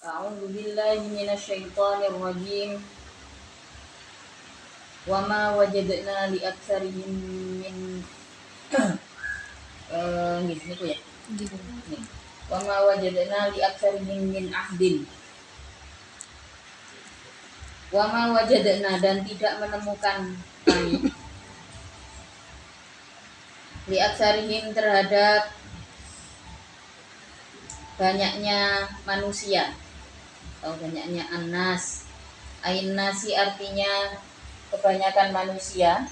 A'udzu billahi minasyaitonir rajim. Wa ma wajadna li aktsarihim min nggih niku ya. Nggih. Wa ma wajadna li aktsarihim min ahdin. Wa ma wajadna dan tidak menemukan kami li aktsarihim terhadap banyaknya manusia atau banyaknya annas. Ain nasi artinya kebanyakan manusia.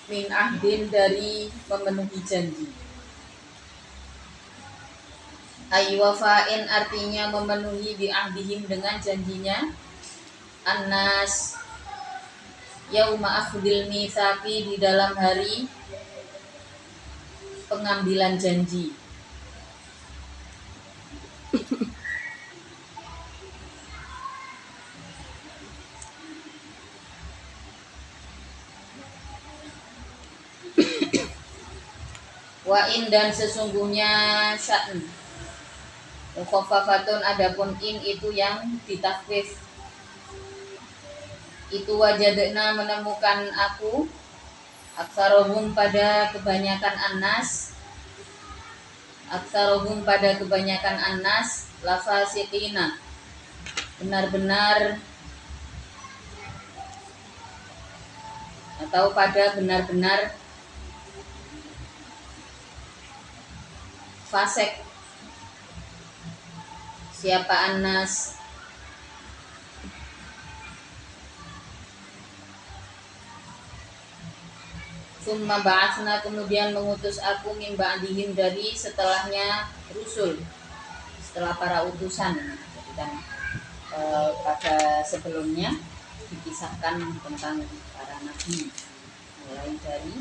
Min ahdin dari memenuhi janji. Aywafain artinya memenuhi bi ahdihim dengan janjinya. Annas yauma akhdil mitsaqi di dalam hari pengambilan janji. Wa in dan sesungguhnya sya'n mukhaffafatun adapun in itu yang ditakfif. Itu wajadna menemukan aku aksarohum pada kebanyakan annas. Aksarohum pada kebanyakan annas lafasiqina benar-benar atau pada benar-benar fasik. Siapa annas? Summa ba'atsna kemudian mengutus aku min ba'dihim dari setelahnya rusul, setelah para utusan. Jadi kan pada sebelumnya dikisahkan tentang para nabi, mulai dari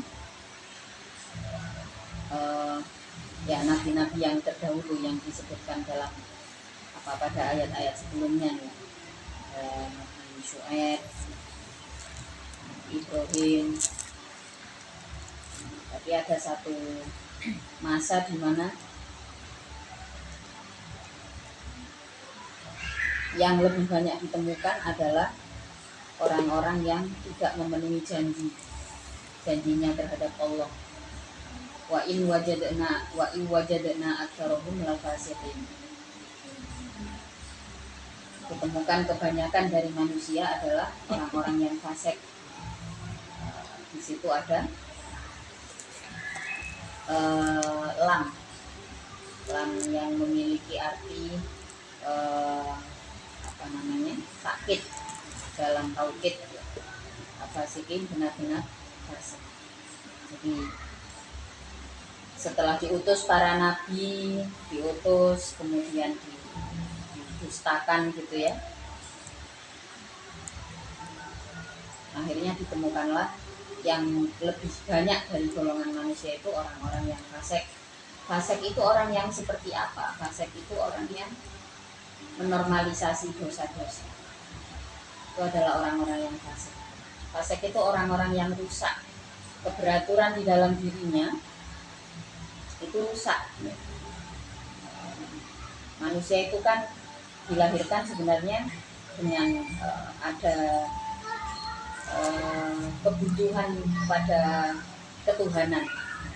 nabi-nabi yang terdahulu yang disebutkan dalam pada ayat-ayat sebelumnya ya. Nabi Syuaib, Nabi Ibrahim. Tapi ada satu masa di mana yang lebih banyak ditemukan adalah orang-orang yang tidak memenuhi janjinya terhadap Allah. Wa in wajadna aktsarahum lafasiqin. Ditemukan kebanyakan dari manusia adalah orang-orang yang fasik. Di situ ada lam yang memiliki arti takkid dalam taukid. Fasikin benar-benar fasik. Jadi setelah diutus para nabi, kemudian didustakan gitu ya. Akhirnya ditemukanlah yang lebih banyak dari golongan manusia itu orang-orang yang fasik. Fasik itu orang yang seperti apa? Fasik itu orang yang menormalisasi dosa-dosa. Itu adalah orang-orang yang fasik. Fasik itu orang-orang yang rusak. Keberaturan di dalam dirinya itu rusak. Manusia itu kan dilahirkan sebenarnya dengan ada kebutuhan pada ketuhanan.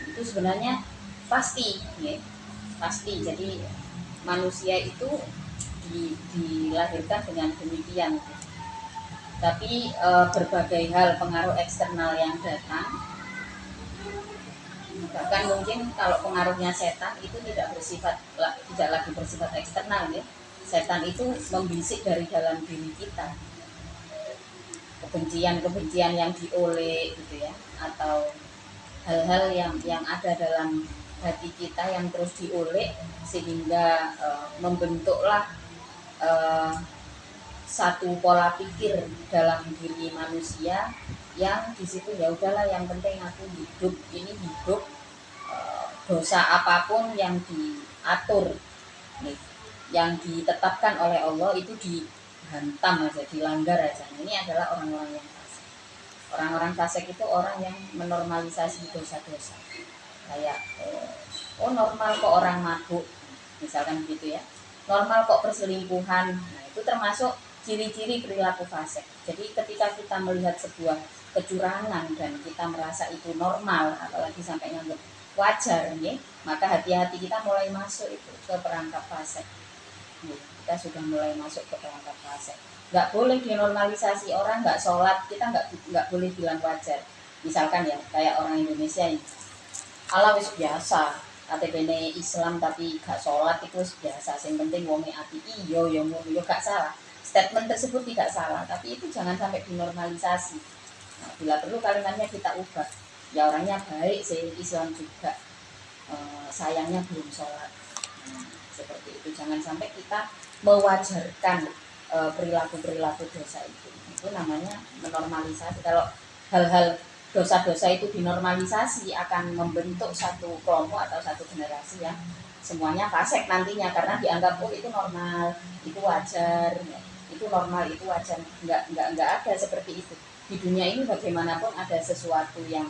Itu sebenarnya pasti ya. Pasti. Jadi manusia itu dilahirkan dengan demikian. Tapi berbagai hal pengaruh eksternal yang datang, bahkan mungkin kalau pengaruhnya setan itu tidak lagi bersifat eksternal ya. Setan itu membisik dari dalam diri kita, kebencian yang dioleh gitu ya, atau hal-hal yang ada dalam hati kita yang terus dioleh sehingga membentuklah satu pola pikir dalam diri manusia yang di situ ya udahlah yang penting aku hidup dosa apapun yang diatur nih, yang ditetapkan oleh Allah itu dihantam aja, dilanggar aja. Ini adalah orang-orang yang fasik. Orang-orang fasik itu orang yang menormalisasi dosa-dosa. Kayak oh normal kok orang mabuk, misalkan begitu ya, normal kok perselingkuhan. Nah itu termasuk ciri-ciri perilaku fasik. Jadi ketika kita melihat sebuah kecurangan dan kita merasa itu normal, apalagi sampai nganggap wajar nih, maka hati-hati, kita mulai masuk itu ke perangkap fasik. Kita sudah mulai masuk ke perangkap fasik. Nggak boleh dinormalisasi, orang nggak sholat, kita nggak boleh bilang wajar. Misalkan ya kayak orang Indonesia ini, ala wis biasa, KTP Islam tapi gak sholat itu wis biasa. Yang penting wonge ati iyo yo ngono yo gak salah. Statement tersebut tidak salah, tapi itu jangan sampai dinormalisasi. Nah, bila perlu kalimatnya kita ubah. Ya orangnya baik, sih Islam juga, sayangnya belum sholat. Nah, seperti itu, jangan sampai kita mewajarkan perilaku-perilaku dosa itu. Itu namanya menormalisasi. Kalau hal-hal dosa-dosa itu dinormalisasi, akan membentuk satu kelompok atau satu generasi yang semuanya fasik nantinya, karena dianggap oh itu normal, itu wajar, itu normal, itu wajar. Enggak ada seperti itu di dunia ini. Bagaimanapun ada sesuatu yang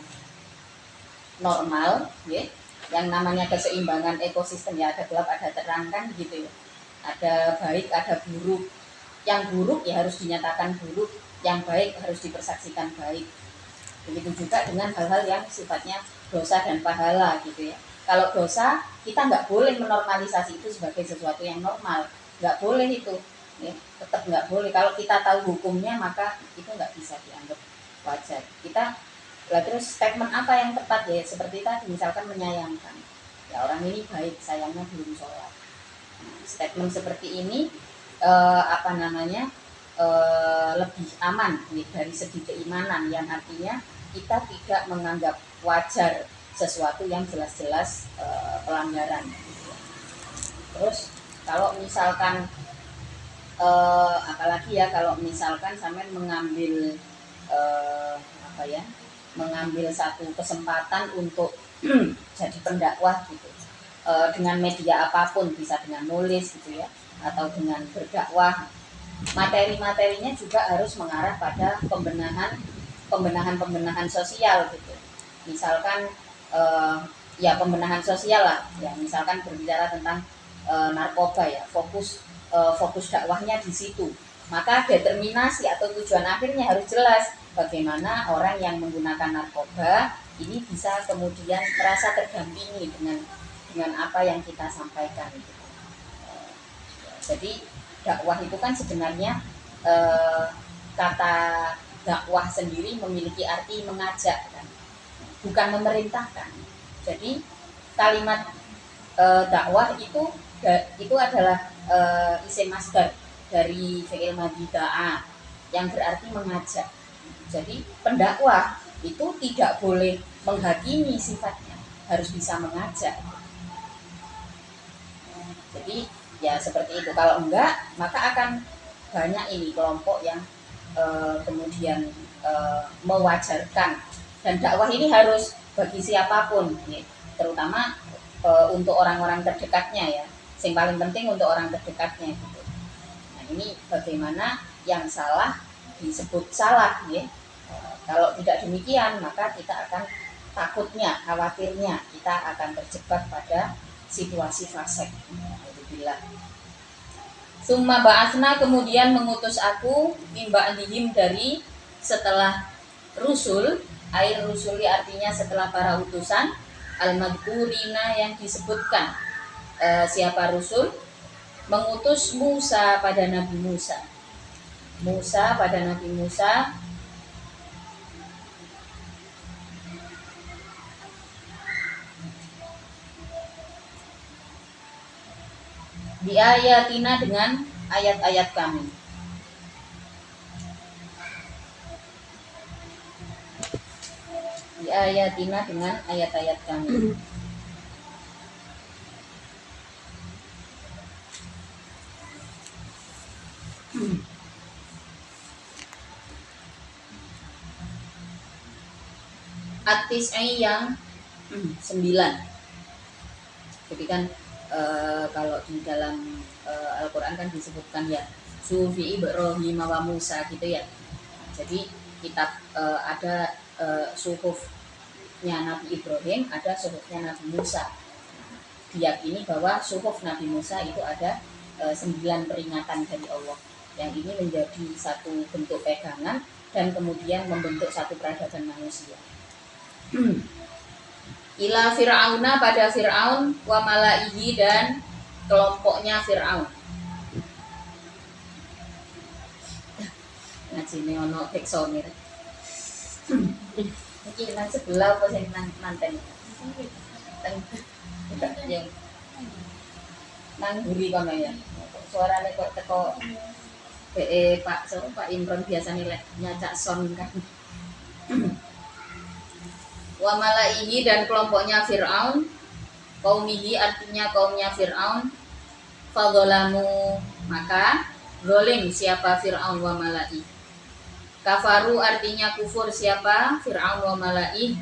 normal, ya, yang namanya keseimbangan ekosistem, ya ada gelap ada terang kan gitu ya, ada baik ada buruk. Yang buruk ya harus dinyatakan buruk, yang baik harus dipersaksikan baik. Begitu juga dengan hal-hal yang sifatnya dosa dan pahala gitu ya. Kalau dosa, kita nggak boleh menormalisasi itu sebagai sesuatu yang normal, nggak boleh itu, ya, tetap nggak boleh. Kalau kita tahu hukumnya, maka itu nggak bisa dianggap wajar. Kita lah, terus statement apa yang tepat ya, seperti tadi misalkan menyayangkan, ya orang ini baik, sayangnya belum sholat. Nah, statement seperti ini apa namanya, lebih aman nih, dari segi keimanan, yang artinya kita tidak menganggap wajar sesuatu yang jelas-jelas pelanggaran. Terus kalau misalkan apalagi ya, kalau misalkan sampai mengambil apa ya, mengambil satu kesempatan untuk jadi pendakwah gitu, dengan media apapun, bisa dengan nulis gitu ya, atau dengan berdakwah, materi-materinya juga harus mengarah pada pembenahan sosial gitu. Misalkan ya pembenahan sosial lah, ya misalkan berbicara tentang narkoba, ya fokus dakwahnya di situ. Maka determinasi atau tujuan akhirnya harus jelas, bagaimana orang yang menggunakan narkoba ini bisa kemudian merasa terdampingi dengan apa yang kita sampaikan gitu. Jadi dakwah itu kan sebenarnya kata dakwah sendiri memiliki arti mengajak kan, bukan memerintahkan. Jadi kalimat dakwah itu adalah isim masdar dari fi'il madhi da'a yang berarti mengajak. Jadi pendakwah itu tidak boleh menghakimi sifatnya, harus bisa mengajak. Jadi ya seperti itu. Kalau enggak, maka akan banyak ini kelompok yang kemudian mewajarkan. Dan dakwah ini harus bagi siapapun, ya, terutama untuk orang-orang terdekatnya ya. Yang paling penting untuk orang terdekatnya gitu. Nah ini bagaimana yang salah disebut salah, ya. Kalau tidak demikian, maka kita akan takutnya, khawatirnya kita akan terjebak pada situasi fasik. Alhamdulillah. Summa ba'atsna, kemudian mengutus aku, mimba andihim, dari setelah rusul. Air rusuli artinya setelah para utusan, al-madkurina yang disebutkan. Siapa rusul? Mengutus Musa pada Nabi Musa. Musa pada Nabi Musa di ayatina, dengan ayat-ayat kami. Di ayatina, dengan ayat-ayat kami. At-tis'i yang 9. Jadi kan kalau di dalam Al-Quran kan disebutkan ya Sufi Ibrahim wa Musa gitu ya. Jadi kitab ada suhufnya Nabi Ibrahim, ada suhufnya Nabi Musa. diyakini bahwa suhuf Nabi Musa itu ada 9 peringatan dari Allah, yang ini menjadi satu bentuk pegangan dan kemudian membentuk satu peradaban manusia. Ila Fir'auna, pada Fir'aun, wa malaihi, dan kelompoknya Fir'aun. Ngajine ono beksonir. Iki nang sebelah apa sing nang manten? Yang nang buri kono ya. Suarane kok teko Pak Imron biasanya nyacak son kan. Wa malaihi, dan kelompoknya Fir'aun, qaumihi artinya kaumnya Fir'aun, fadzalamu, maka zalim siapa Fir'aun wa malaihi. Kafaru artinya kufur siapa Fir'aun wa malaihi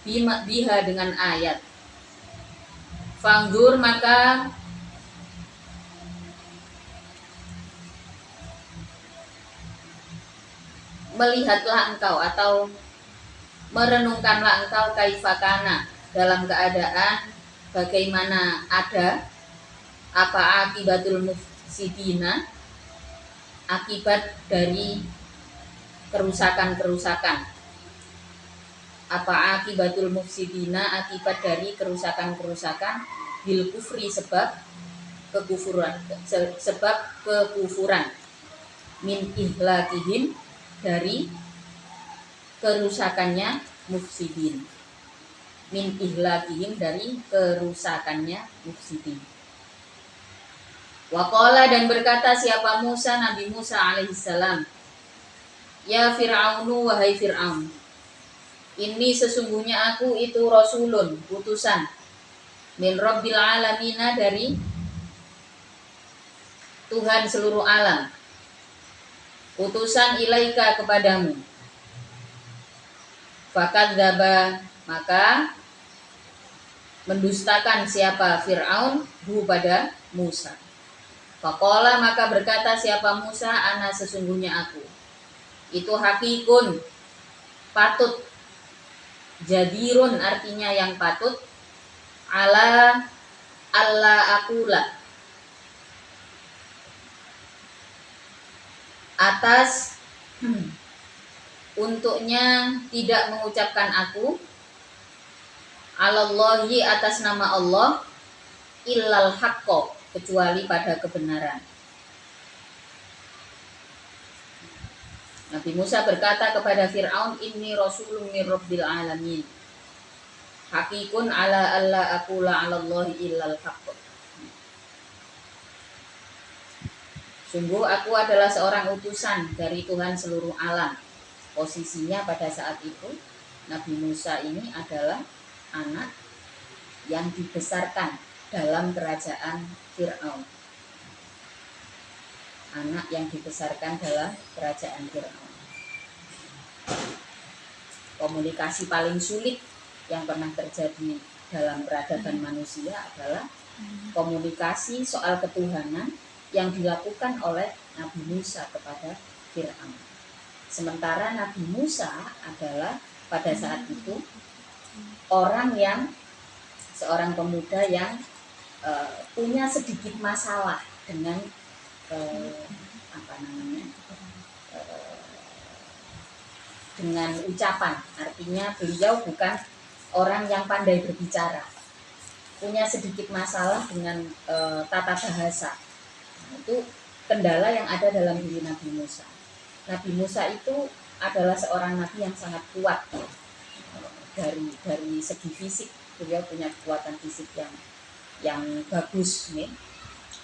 biha dengan ayat. Fangdur, maka melihatlah engkau atau merenungkanlah engkau kaifakana, dalam keadaan bagaimana ada apa akibatul mufsidina, akibat dari kerusakan-kerusakan. Apa akibatul mufsidina, akibat dari kerusakan-kerusakan, bil kufri, sebab kekufuran, min ihlakihim, dari kerusakannya mufsidin, min ihlakihim, dari kerusakannya mufsidin. Waqala, dan berkata siapa Musa, Nabi Musa alaihissalam, ya Fir'aunu, wahai Fir'aun, ini sesungguhnya aku itu rasulun, utusan, min rabbil alamina, dari Tuhan seluruh alam, utusan ilaika, kepadamu. Fakadzaba, maka mendustakan siapa Fir'aun hu, pada Musa. Faqala, maka berkata siapa Musa, ana sesungguhnya aku itu hakikun, patut, jadirun artinya yang patut, ala alla akula, atas untuknya tidak mengucapkan aku, alallahi, atas nama Allah, illal haqqo, kecuali pada kebenaran. Nabi Musa berkata kepada Fir'aun, inni rasulun min rabbil alamin, hakikun ala alla aqula alallahi illal haqq. Sungguh aku adalah seorang utusan dari Tuhan seluruh alam. Posisinya pada saat itu Nabi Musa ini adalah anak yang dibesarkan dalam kerajaan Fir'aun. Anak yang dibesarkan dalam kerajaan Fir'aun. Komunikasi paling sulit yang pernah terjadi dalam peradaban manusia adalah komunikasi soal ketuhanan yang dilakukan oleh Nabi Musa kepada Fir'aun. Sementara Nabi Musa adalah pada saat itu seorang pemuda yang punya sedikit masalah dengan dengan ucapan. Artinya beliau bukan orang yang pandai berbicara, punya sedikit masalah dengan tata bahasa. Nah, itu kendala yang ada dalam diri Nabi Musa. Nabi Musa itu adalah seorang nabi yang sangat kuat dari segi fisik. Beliau punya kekuatan fisik yang bagus nih.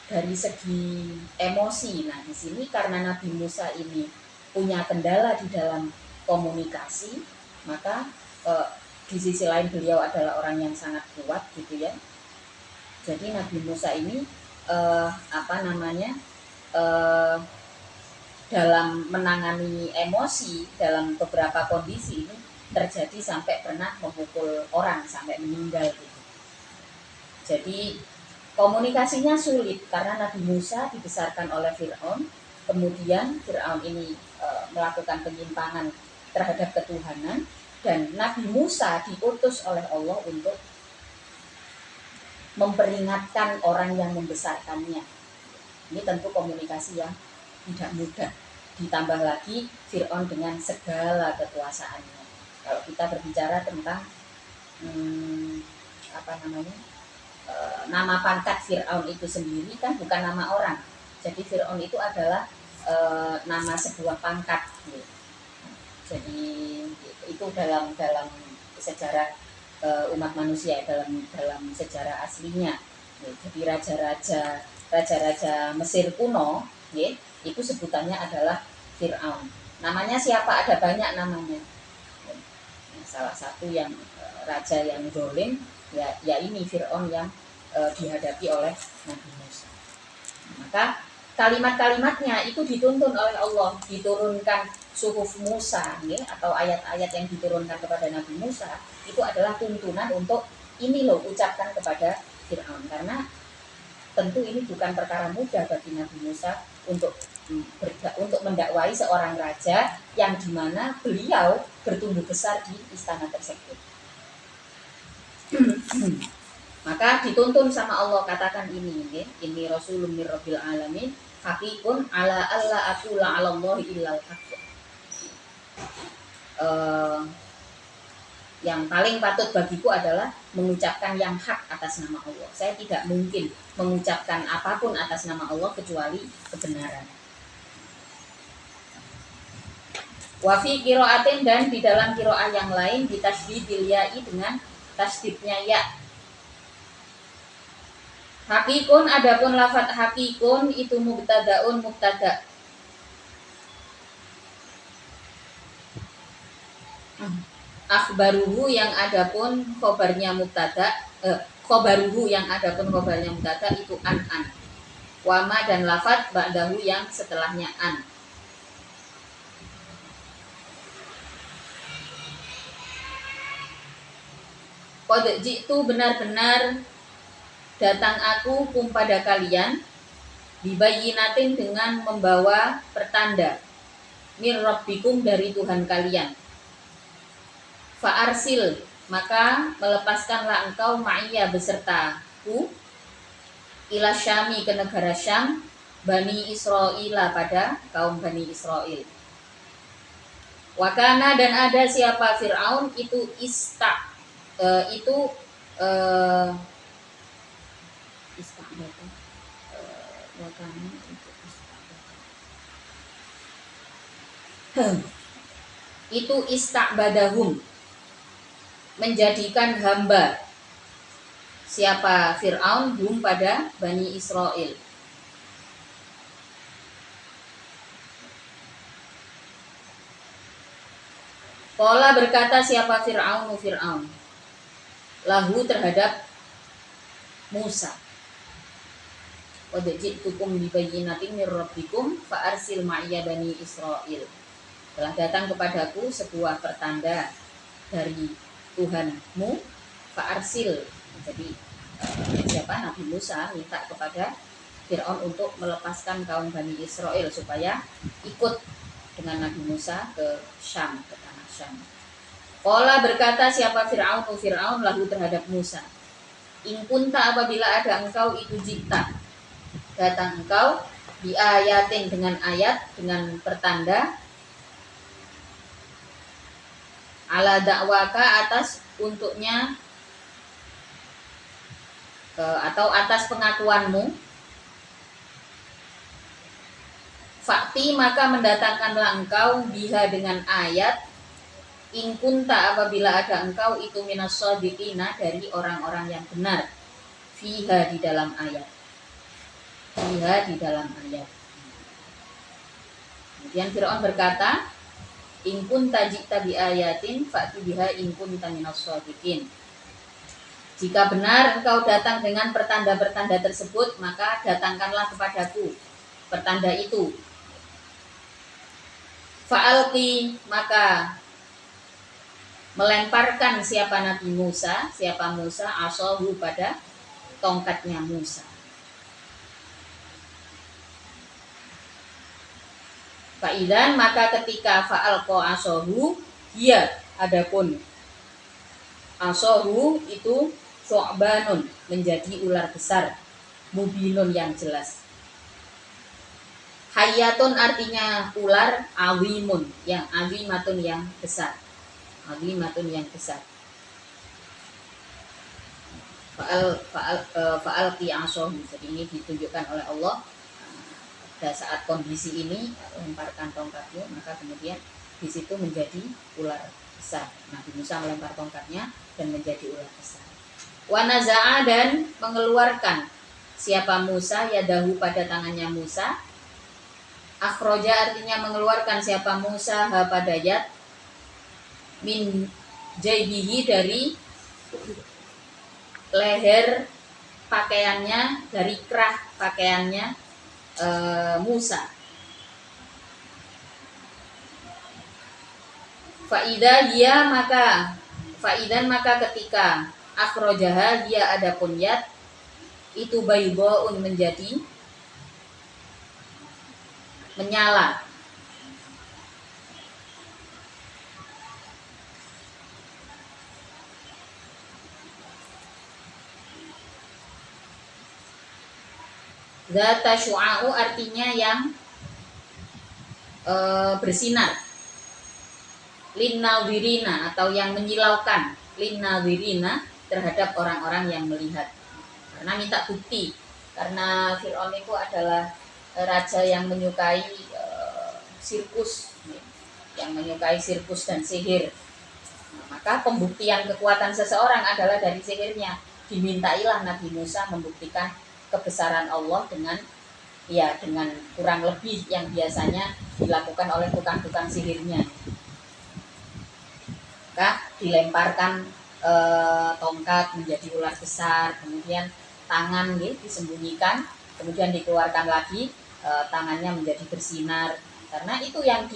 Dari segi emosi, nah di sini karena Nabi Musa ini punya kendala di dalam komunikasi, maka di sisi lain beliau adalah orang yang sangat kuat gitu ya. Jadi Nabi Musa ini dalam menangani emosi dalam beberapa kondisi ini terjadi sampai pernah memukul orang sampai meninggal gitu. Jadi komunikasinya sulit karena Nabi Musa dibesarkan oleh Fir'aun, kemudian Fir'aun ini melakukan penyimpangan terhadap ketuhanan, dan Nabi Musa diutus oleh Allah untuk memperingatkan orang yang membesarkannya. Ini tentu komunikasi yang tidak mudah. Ditambah lagi Fir'aun dengan segala kekuasaannya. Kalau kita berbicara tentang nama pangkat Fir'aun itu sendiri kan bukan nama orang. Jadi Fir'aun itu adalah nama sebuah pangkat. Jadi itu dalam sejarah umat manusia, dalam sejarah aslinya. Jadi raja-raja Mesir kuno, itu sebutannya adalah Fir'aun. Namanya siapa? Ada banyak namanya. Salah satu yang raja yang zalim ya ini Fir'aun yang dihadapi oleh Nabi Musa. Maka kalimat-kalimatnya itu dituntun oleh Allah, diturunkan suhuf Musa atau ayat-ayat yang diturunkan kepada Nabi Musa itu adalah tuntunan untuk ini loh ucapkan kepada Fir'aun, karena tentu ini bukan perkara mudah bagi Nabi Musa untuk mendakwai seorang raja yang dimana beliau bertumbuh besar di istana tersebut. Maka dituntun sama Allah, katakan ini rasulun mir rabbil alamin haqiqun ala alla aqula 'ala Allahi illal haqq. Yang paling patut bagiku adalah mengucapkan yang hak atas nama Allah. Saya tidak mungkin mengucapkan apapun atas nama Allah kecuali kebenaran. Wa fi qiraatin, dan di dalam qiraah yang lain ditasydidil ya'i dengan tasydidnya ya. Hakikun, adapun lafadz hakikun itu mubtadaun mubtada. Akhbaruhu yang adapun khobarnya mubtada, khobaruhu yang adapun khobarnya mubtada itu an. Wama dan lafadz ba'dahu yang setelahnya an. Qad ji'tu, benar-benar datang aku pada kalian bibayyinatin, dengan membawa pertanda mir rabbikum, dari Tuhan kalian. Fa'arsil, maka melepaskanlah engkau ma'iyya, besertaku, ila Syami, ke negara Syam, Bani Israila, pada kaum Bani Israel. Wakana, dan ada siapa Fir'aun itu itu istakbadahum, menjadikan hamba siapa Fir'aun hum, pada Bani Israel. Qala, berkata siapa Fir'aun lahu, terhadap Musa, qad ji'tukum bibayyinatin mir rabbikum fa'arsil ma'iyya Bani Israil. Telah datang kepadaku sebuah pertanda dari Tuhanmu, fa'arsil. Jadi siapa? Nabi Musa minta kepada Fir'aun untuk melepaskan kaum Bani Israel supaya ikut dengan Nabi Musa ke Syam, ke tanah Syam. Qala, berkata siapa Fir'aun lahu, terhadap Musa, in kunta, apabila ada engkau itu jita, datang engkau bi ayatin, dengan ayat, dengan pertanda, ala dakwaka, atas untuknya atau atas pengakuanmu, fakti, maka mendatangkanlah engkau biha, dengan ayat, in kunta, apabila ada engkau itu minas shadiqina, dari orang-orang yang benar, fiha, di dalam ayat. Kemudian Fir'aun berkata, in kunta ji'ta bi ayatin fa'ti biha in kunta minas shadiqin. Jika benar engkau datang dengan pertanda-pertanda tersebut, maka datangkanlah kepadaku pertanda itu. Fa'alqi, maka melemparkan siapa Musa, asahu, pada tongkatnya Musa. Fa'idan, maka ketika fa'alqa asahu, dia, adapun asahu itu Thu'banun menjadi ular besar, mubinun yang jelas. Hayatun artinya ular, awimun yang awimatun yang besar. Awimatun yang besar. Fa'al qi'asohu. Jadi ini ditunjukkan oleh Allah. Pada saat kondisi ini lemparkan tongkatmu, maka kemudian di situ menjadi ular besar. Nabi Musa melempar tongkatnya dan menjadi ular besar. Wa naza'a dan mengeluarkan siapa Musa yadahu pada tangannya Musa. Akhroja artinya mengeluarkan siapa Musa ha pada yad min jaibihi dari leher pakaiannya, dari kerah pakaiannya Musa. Faidah dia maka ketika akhrojaha dia adapun yad itu bayubaun menjadi menyala. Zata syu'a'u artinya yang bersinar. Linnawirina atau yang menyilaukan. Linnawirina terhadap orang-orang yang melihat. Karena minta bukti. Karena Fir'aun itu adalah raja yang menyukai sirkus, yang menyukai sirkus dan sihir. Nah, maka pembuktian kekuatan seseorang adalah dari sihirnya. Dimintailah Nabi Musa membuktikan kebesaran Allah dengan kurang lebih yang biasanya dilakukan oleh tukang-tukang sihirnya. Maka dilemparkan tongkat menjadi ular besar, kemudian tangan disembunyikan, kemudian dikeluarkan lagi, tangannya menjadi bersinar. Karena itu yang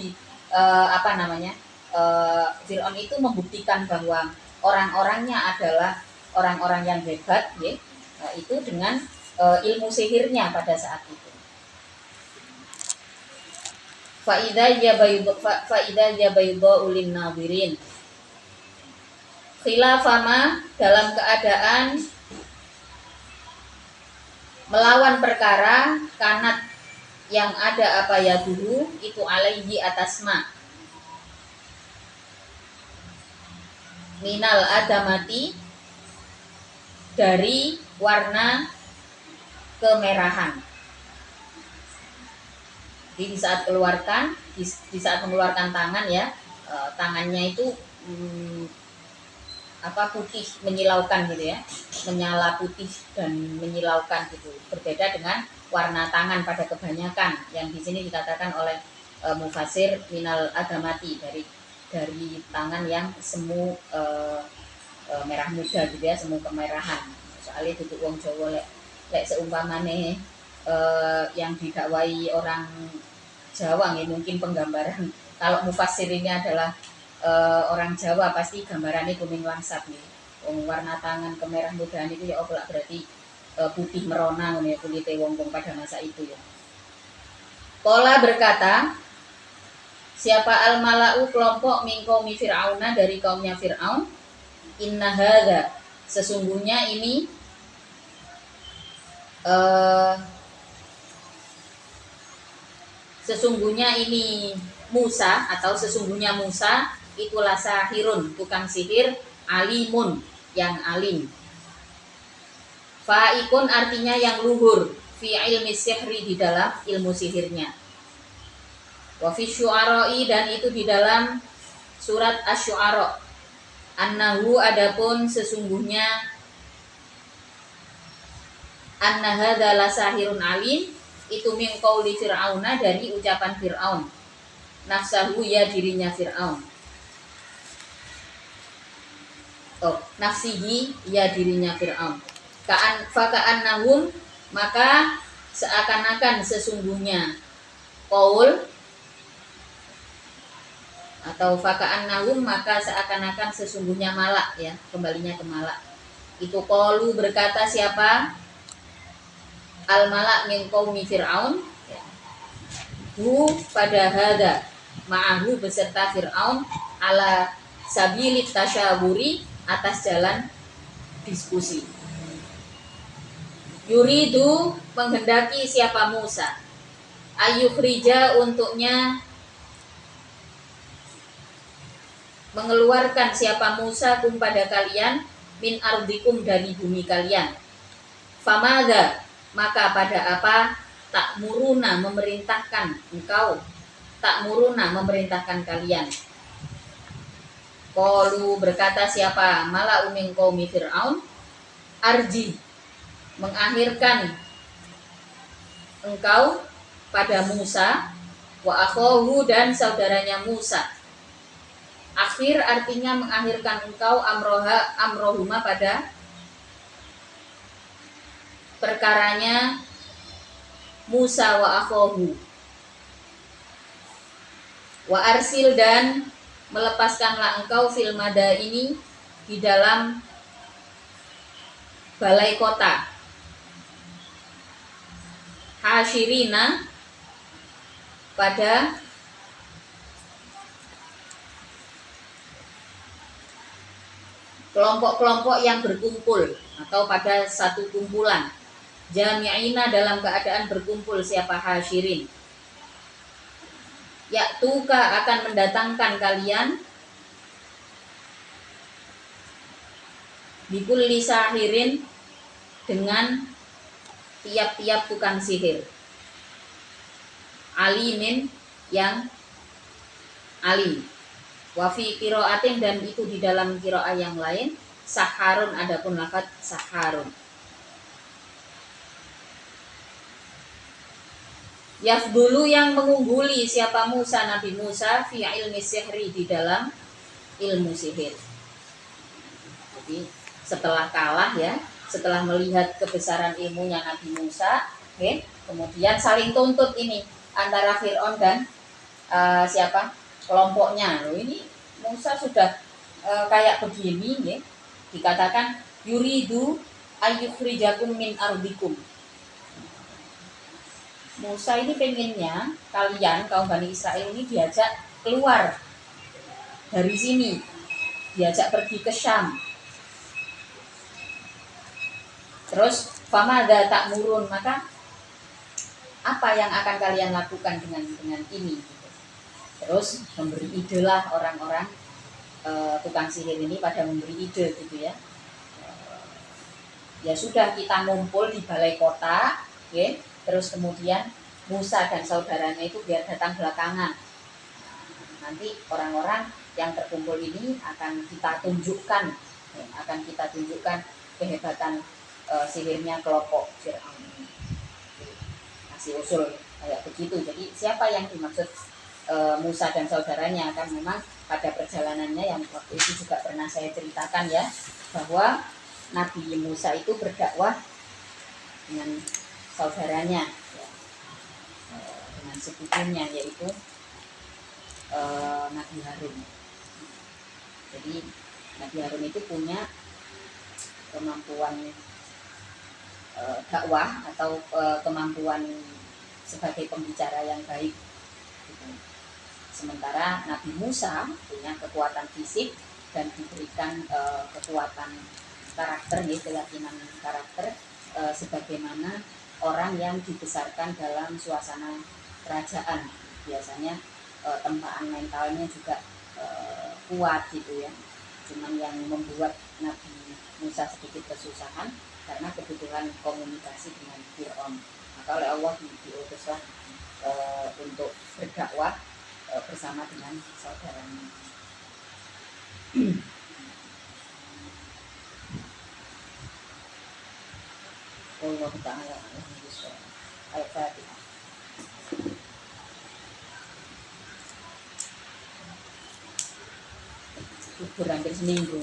Fir'aun itu membuktikan bahwa orang-orangnya adalah orang-orang yang hebat, itu dengan ilmu sihirnya pada saat itu. Faidah ya bayda ulin nawirin. Khilafama dalam keadaan melawan perkara kanat yang ada apa ya dulu itu alaihi atas ma minal adamati dari warna kemerahan. Jadi di saat mengeluarkan tangan tangannya itu putih menyilaukan gitu ya, menyala putih dan menyilaukan gitu. Berbeda dengan warna tangan pada kebanyakan yang di sini dikatakan oleh mufasir minal adamati dari tangan yang semu merah muda gitu ya, semu kemerahan. Soalnya duduk wong Jawa lek seumpamane yang didakwai orang Jawa mungkin penggambaran. Kalau mufasir ini adalah orang Jawa pasti gambarannya kuning langsat nih. Warna tangan kemerah mudaan itu ya berarti putih merona ya kulite wong pada masa itu ya. Qala berkata, siapa al-mala'u kelompok min qaumi Fir'auna dari kaumnya Fir'aun, inna hadza sesungguhnya ini Musa atau sesungguhnya Musa itulah sahirun, tukang sihir, alimun yang alim. Fa'ikun artinya yang luhur, fi ilmi sihri di dalam ilmu sihirnya. Wa fi syu'ara'i dan itu di dalam surat Asy-Syu'ara. Annahu adapun sesungguhnya anna hadza la sahirun alim itu min qauli Fir'auna dari ucapan Fir'aun. Nafsahu ya dirinya Fir'aun. Nafsihi ya dirinya Fir'aun. Faka'annahum maka seakan-akan sesungguhnya qaul atau faka'annahum maka seakan-akan sesungguhnya malak ya, kembalinya ke malak. Itu qalu berkata siapa? Al-malak min qaumi Fir'aun hu pada hada ma'ahu beserta Fir'aun ala sabilit tasyawuri atas jalan diskusi. Yuridu menghendaki siapa Musa, ayukhrija untuknya mengeluarkan siapa Musa kum pada kalian min ardikum dari bumi kalian. Famada maka pada apa tak muruna memerintahkan engkau, tak muruna memerintahkan kalian. Qalu berkata siapa mala min qaumi Fir'aun, arji mengakhirkan engkau pada Musa wa akhahu dan saudaranya Musa. Akhir artinya mengakhirkan engkau amrohuma pada perkaranya Musa wa akhahu. Wa arsil dan melepaskanlah engkau fil mada ini di dalam balai kota. Hasyirina pada kelompok-kelompok yang berkumpul atau pada satu kumpulan. Jami'ina dalam keadaan berkumpul siapa hasyirin. Ya'tuka akan mendatangkan kalian bikulli sahirin dengan tiap-tiap tukang sihir. Alimin yang alim. Wafi qiraatin dan itu di dalam qiraah yang lain saharun adapun lafaz saharun. Yafdulu yang mengungguli siapa Musa Nabi Musa fi ilmi sihri di dalam ilmu sihir. Jadi setelah kalah ya, setelah melihat kebesaran ilmunya Nabi Musa, okay, kemudian saling tuntut ini antara Fir'aun dan siapa kelompoknya. Loh, ini Musa sudah kayak begini ya, dikatakan yuridu ayyukhrijakum min ardikum. Musa ini pengennya kalian kaum Bani Israel ini diajak keluar dari sini, diajak pergi ke Syam. Terus famada tak murun, maka apa yang akan kalian lakukan dengan ini? Terus memberi ide lah orang-orang tukang sihir ini pada memberi ide gitu ya. Ya sudah kita ngumpul di balai kota, ya. Terus kemudian Musa dan saudaranya itu biar datang belakangan. Nanti orang-orang yang terkumpul ini akan kita tunjukkan, ya, kehebatan sihirnya kelompok Fir'aun ini. Kasih usul kayak begitu. Jadi siapa yang dimaksud Musa dan saudaranya kan memang pada perjalanannya yang waktu itu juga pernah saya ceritakan ya, bahwa Nabi Musa itu berdakwah dengan saudaranya ya, dengan sepupunya yaitu Nabi Harun. Jadi Nabi Harun itu punya kemampuan dakwah atau kemampuan sebagai pembicara yang baik. Sementara Nabi Musa punya kekuatan fisik dan diberikan kekuatan karakter, keyakinan karakter sebagaimana orang yang dibesarkan dalam suasana kerajaan. Biasanya tempaan mentalnya juga kuat gitu ya. Cuman yang membuat Nabi Musa sedikit kesusahan karena kebutuhan komunikasi dengan Fir'aun. Maka oleh Allah diutuslah untuk berdakwah bersama dengan saudaranya. Allah Ta'ala ayat Fatihah. Libur hampir seminggu.